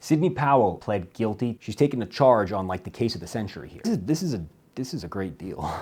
Sidney Powell pled guilty. She's taken a charge on like the case of the century here. This is a great deal.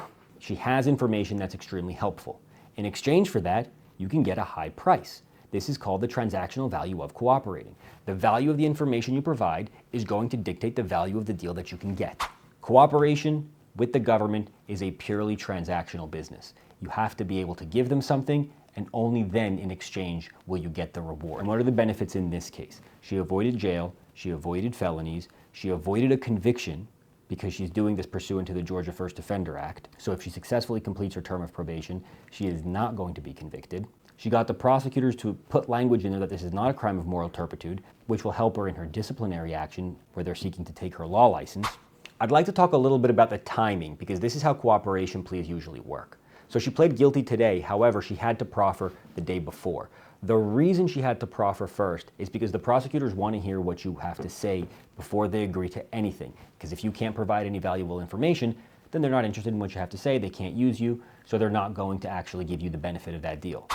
She has information that's extremely helpful. In exchange for that, you can get a high price. This is called the transactional value of cooperating. The value of the information you provide is going to dictate the value of the deal that you can get. Cooperation with the government is a purely transactional business. You have to be able to give them something, and only then in exchange will you get the reward. And what are the benefits in this case? She avoided jail, she avoided felonies, she avoided a conviction because she's doing this pursuant to the Georgia First Offender Act. So if she successfully completes her term of probation, she is not going to be convicted. She got the prosecutors to put language in there that this is not a crime of moral turpitude, which will help her in her disciplinary action where they're seeking to take her law license. I'd like to talk a little bit about the timing because this is how cooperation pleas usually work. So she pled guilty today, however, she had to proffer the day before. The reason she had to proffer first is because the prosecutors want to hear what you have to say before they agree to anything. Because if you can't provide any valuable information, then they're not interested in what you have to say, they can't use you, so they're not going to actually give you the benefit of that deal.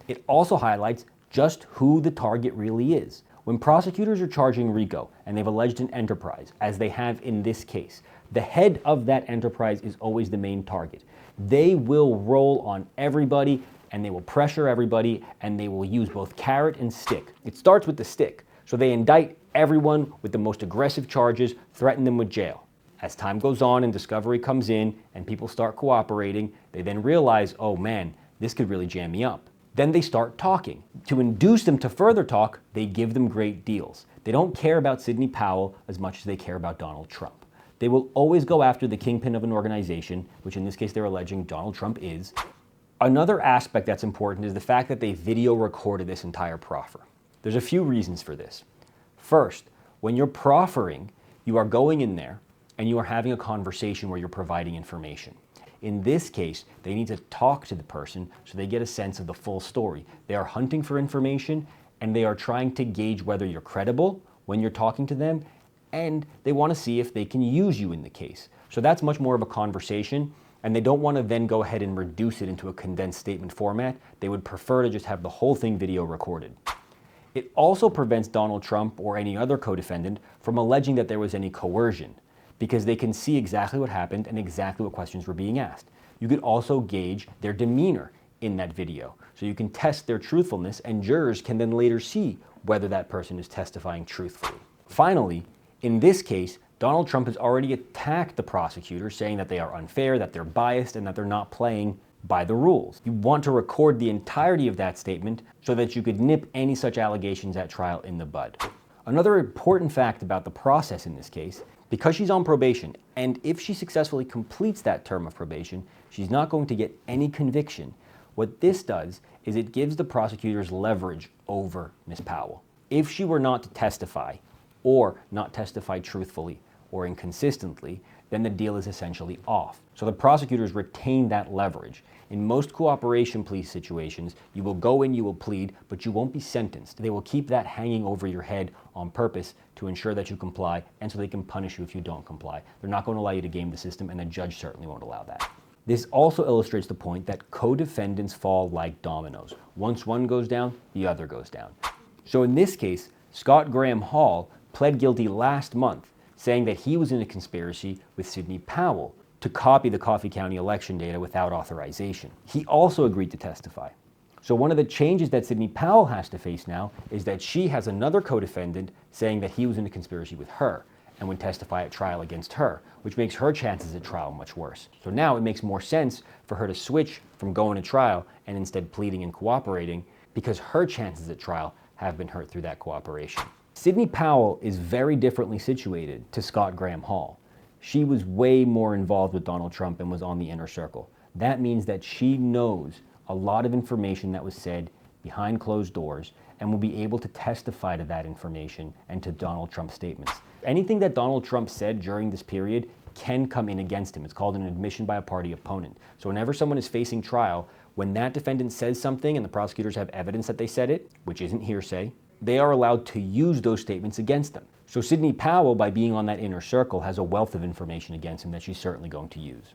It also highlights just who the target really is. When prosecutors are charging RICO and they've alleged an enterprise, as they have in this case, the head of that enterprise is always the main target. They will roll on everybody and they will pressure everybody and they will use both carrot and stick. It starts with the stick. So they indict everyone with the most aggressive charges, threaten them with jail. As time goes on and discovery comes in and people start cooperating, they then realize, oh man, this could really jam me up. Then they start talking. To induce them to further talk, they give them great deals. They don't care about Sidney Powell as much as they care about Donald Trump. They will always go after the kingpin of an organization, which in this case they're alleging Donald Trump is. Another aspect that's important is the fact that they video recorded this entire proffer. There's a few reasons for this. First, when you're proffering, you are going in there and you are having a conversation where you're providing information. In this case, they need to talk to the person so they get a sense of the full story. They are hunting for information and they are trying to gauge whether you're credible when you're talking to them, and they want to see if they can use you in the case. So that's much more of a conversation, and they don't want to then go ahead and reduce it into a condensed statement format. They would prefer to just have the whole thing video recorded. It also prevents Donald Trump or any other co-defendant from alleging that there was any coercion, because they can see exactly what happened and exactly what questions were being asked. You could also gauge their demeanor in that video. So you can test their truthfulness, and jurors can then later see whether that person is testifying truthfully. Finally, in this case, Donald Trump has already attacked the prosecutors, saying that they are unfair, that they're biased, and that they're not playing by the rules. You want to record the entirety of that statement so that you could nip any such allegations at trial in the bud. Another important fact about the process in this case, because she's on probation, and if she successfully completes that term of probation, she's not going to get any conviction. What this does is it gives the prosecutors leverage over Ms. Powell. If she were not to testify, or not testify truthfully or inconsistently, then the deal is essentially off. So the prosecutors retain that leverage. In most cooperation plea situations, you will go in, you will plead, but you won't be sentenced. They will keep that hanging over your head on purpose to ensure that you comply, and so they can punish you if you don't comply. They're not going to allow you to game the system, and the judge certainly won't allow that. This also illustrates the point that co-defendants fall like dominoes. Once one goes down, the other goes down. So in this case, Scott Graham Hall pled guilty last month, saying that he was in a conspiracy with Sidney Powell to copy the Coffee County election data without authorization. He also agreed to testify. So one of the changes that Sidney Powell has to face now is that she has another co-defendant saying that he was in a conspiracy with her and would testify at trial against her, which makes her chances at trial much worse. So now it makes more sense for her to switch from going to trial and instead pleading and cooperating, because her chances at trial have been hurt through that cooperation. Sidney Powell is very differently situated to Scott Graham Hall. She was way more involved with Donald Trump and was on the inner circle. That means that she knows a lot of information that was said behind closed doors and will be able to testify to that information and to Donald Trump's statements. Anything that Donald Trump said during this period can come in against him. It's called an admission by a party opponent. So whenever someone is facing trial, when that defendant says something and the prosecutors have evidence that they said it, which isn't hearsay, they are allowed to use those statements against them. So Sidney Powell, by being on that inner circle, has a wealth of information against him that she's certainly going to use.